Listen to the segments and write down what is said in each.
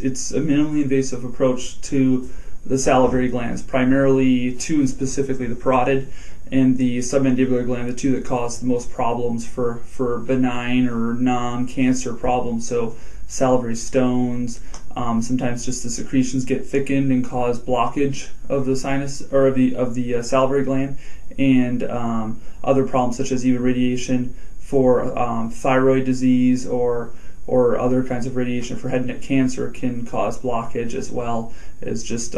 it's a minimally invasive approach to the salivary glands, primarily two, and specifically the parotid and the submandibular gland, the two that cause the most problems for benign or non-cancer problems. So salivary stones, sometimes just the secretions get thickened and cause blockage of the sinus or of the salivary gland, and other problems such as even radiation for thyroid disease or other kinds of radiation for head and neck cancer can cause blockage, as well as just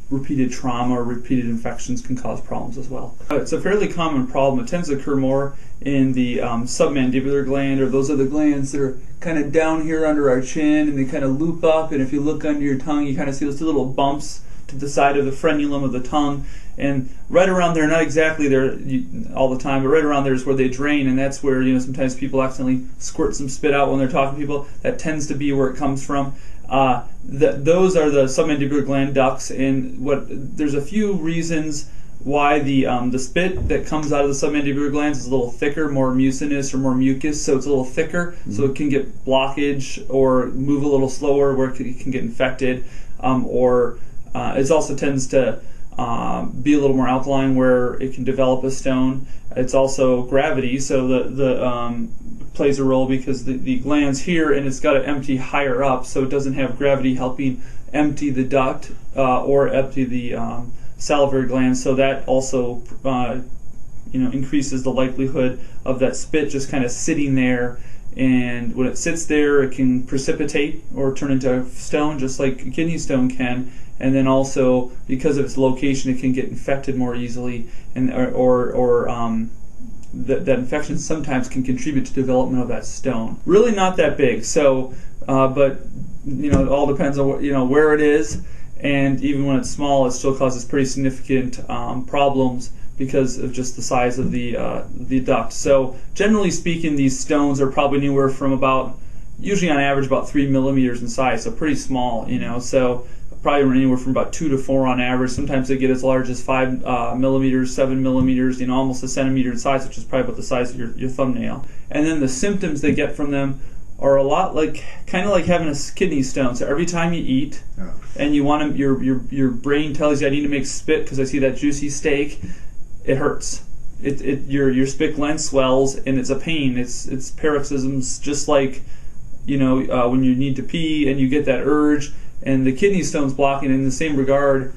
repeated trauma or repeated infections can cause problems as well. It's a fairly common problem. It tends to occur more in the submandibular gland, or those are the glands that are kind of down here under our chin, and they kind of loop up, and if you look under your tongue you kind of see those two little bumps to the side of the frenulum of the tongue, and right around there, not exactly there all the time, but right around there is where they drain, and that's where, you know, sometimes people accidentally squirt some spit out when they're talking to people. That tends to be where it comes from. Those are the submandibular gland ducts, and there's a few reasons why the spit that comes out of the submandibular glands is a little thicker, more mucinous or more mucus, so it's a little thicker, so it can get blockage or move a little slower where it can get infected, or it also tends to be a little more alkaline where it can develop a stone. It's also gravity, so the plays a role because the gland's here and it's got to empty higher up, so it doesn't have gravity helping empty the duct or empty the salivary gland, so that also increases the likelihood of that spit just kind of sitting there, and when it sits there it can precipitate or turn into stone just like a kidney stone can, and then also because of its location it can get infected more easily, and that infection sometimes can contribute to development of that stone. Really not that big, so but it all depends on where it is. And even when it's small, it still causes pretty significant problems because of just the size of the duct. So generally speaking, these stones are probably anywhere from usually on average about 3 millimeters in size, so pretty small, so probably anywhere from about 2 to 4 on average. Sometimes they get as large as 5 millimeters, 7 millimeters, almost a centimeter in size, which is probably about the size of your thumbnail. And then the symptoms they get from them are a lot kind of like having a kidney stone. So every time you eat, and you want to, your brain tells you I need to make spit because I see that juicy steak, it hurts. Your spit gland swells and it's a pain. It's paroxysms, just like when you need to pee and you get that urge, and the kidney stone's blocking. In the same regard,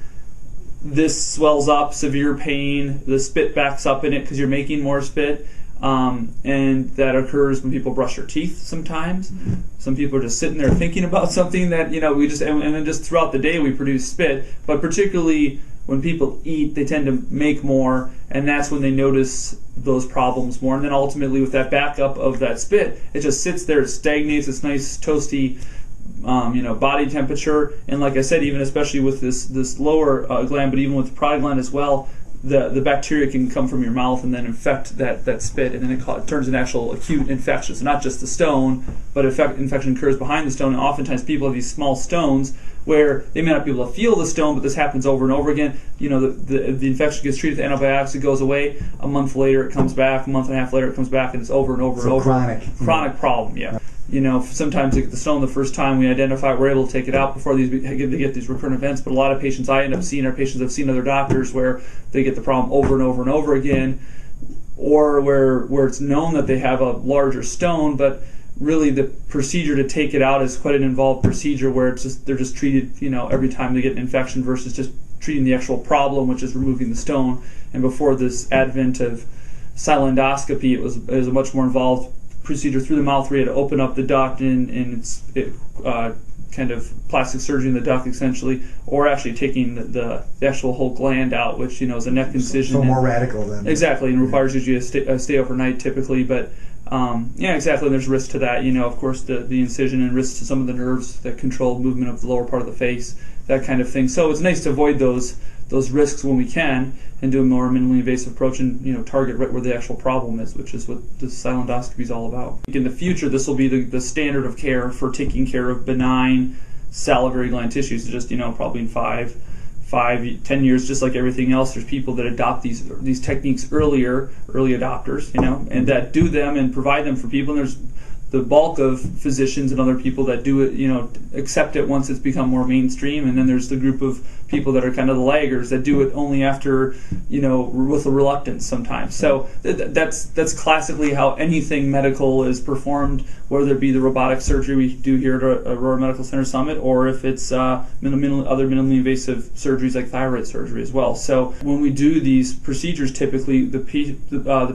this swells up, severe pain. The spit backs up in it because you're making more spit. And that occurs when people brush their teeth sometimes. Some people are just sitting there thinking about something that, and then just throughout the day we produce spit, but particularly when people eat, they tend to make more, and that's when they notice those problems more. And then ultimately with that backup of that spit, it just sits there, it stagnates, it's nice toasty, body temperature. And like I said, even especially with this lower gland, but even with the parotid gland as well, the bacteria can come from your mouth and then infect that spit, and then it turns into actual acute infection. So not just the stone, but infection occurs behind the stone. And oftentimes people have these small stones where they may not be able to feel the stone, but this happens over and over again. The infection gets treated with antibiotics, it goes away. A month later it comes back. A month and a half later it comes back, and it's over and over and over. Chronic problem, yeah. Sometimes they get the stone the first time we identify it, we're able to take it out before they get these recurrent events. But a lot of patients I end up seeing are patients I've seen other doctors where they get the problem over and over and over again, or where it's known that they have a larger stone, but really the procedure to take it out is quite an involved procedure where they're just treated every time they get an infection versus just treating the actual problem, which is removing the stone. And before this advent of Sialendoscopy, it was a much more involved procedure through the mouth where you had to open up the duct and it's kind of plastic surgery in the duct essentially, or actually taking the actual whole gland out, which is a neck incision. So more radical then. Exactly, and requires usually a stay overnight typically, but exactly, and there's risk to that. Of course the incision, and risk to some of the nerves that control movement of the lower part of the face, that kind of thing. So it's nice to avoid those risks when we can, and do a more minimally invasive approach and target right where the actual problem is, which is what the Sialendoscopy is all about. In the future, this will be the standard of care for taking care of benign salivary gland tissues. Just probably in 5-10 years, just like everything else, there's people that adopt these techniques early adopters, and that do them and provide them for people. And the bulk of physicians and other people that do it, accept it once it's become more mainstream, and then there's the group of people that are kind of the laggers that do it only after, with a reluctance sometimes. So that's classically how anything medical is performed, whether it be the robotic surgery we do here at Aurora Medical Center Summit, or if it's other minimally invasive surgeries like thyroid surgery as well. So when we do these procedures, typically the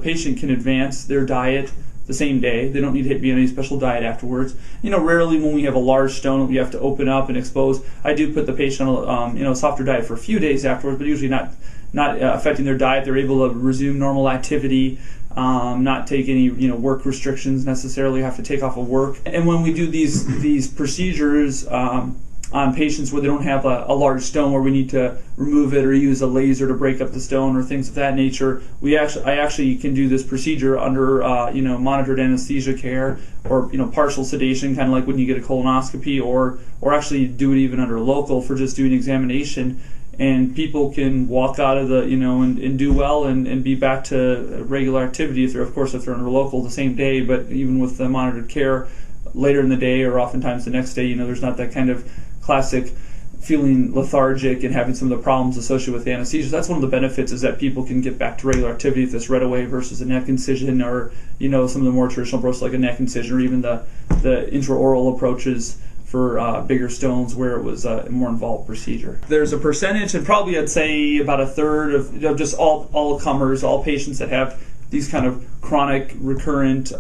patient can advance their diet the same day. They don't need to be on any special diet afterwards. Rarely when we have a large stone we have to open up and expose, I do put the patient on a softer diet for a few days afterwards, but usually not affecting their diet. They're able to resume normal activity, not take any work restrictions necessarily, have to take off of work. And when we do these procedures on patients where they don't have a large stone where we need to remove it or use a laser to break up the stone or things of that nature, I actually can do this procedure under monitored anesthesia care, or partial sedation, kind of like when you get a colonoscopy, or actually do it even under local for just doing examination, and people can walk out of the and do well and be back to regular activity if they're under local the same day. But even with the monitored care later in the day, or oftentimes the next day, there's not that kind of classic feeling lethargic and having some of the problems associated with anesthesia. So that's one of the benefits, is that people can get back to regular activity if it's right away, versus a neck incision, or some of the more traditional approaches like a neck incision, or even the intraoral approaches for bigger stones where it was a more involved procedure. There's a percentage, and probably I'd say about a third of just all comers, all patients that have these kind of chronic recurrent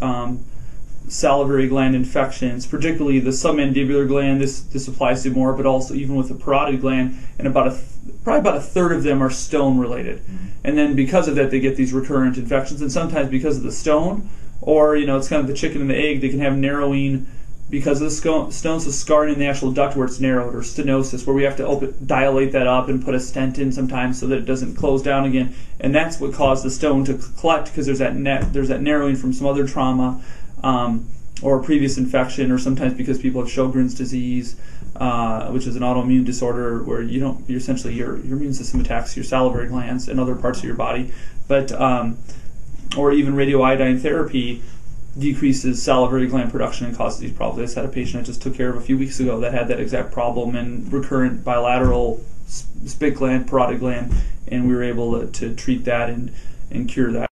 salivary gland infections, particularly the submandibular gland. This applies to more, but also even with the parotid gland, and probably about a third of them are stone related. Mm-hmm. And then because of that, they get these recurrent infections, and sometimes because of the stone, or it's kind of the chicken and the egg, they can have narrowing because of the stone, so scarring in the actual duct where it's narrowed, or stenosis, where we have to dilate that up and put a stent in sometimes so that it doesn't close down again. And that's what caused the stone to collect, because there's that narrowing from some other trauma, or a previous infection, or sometimes because people have Sjogren's disease, which is an autoimmune disorder where essentially your immune system attacks your salivary glands and other parts of your body. But or even radioiodine therapy decreases salivary gland production and causes these problems. I just had a patient I just took care of a few weeks ago that had that exact problem, and recurrent bilateral spit gland, parotid gland, and we were able to treat that and cure that.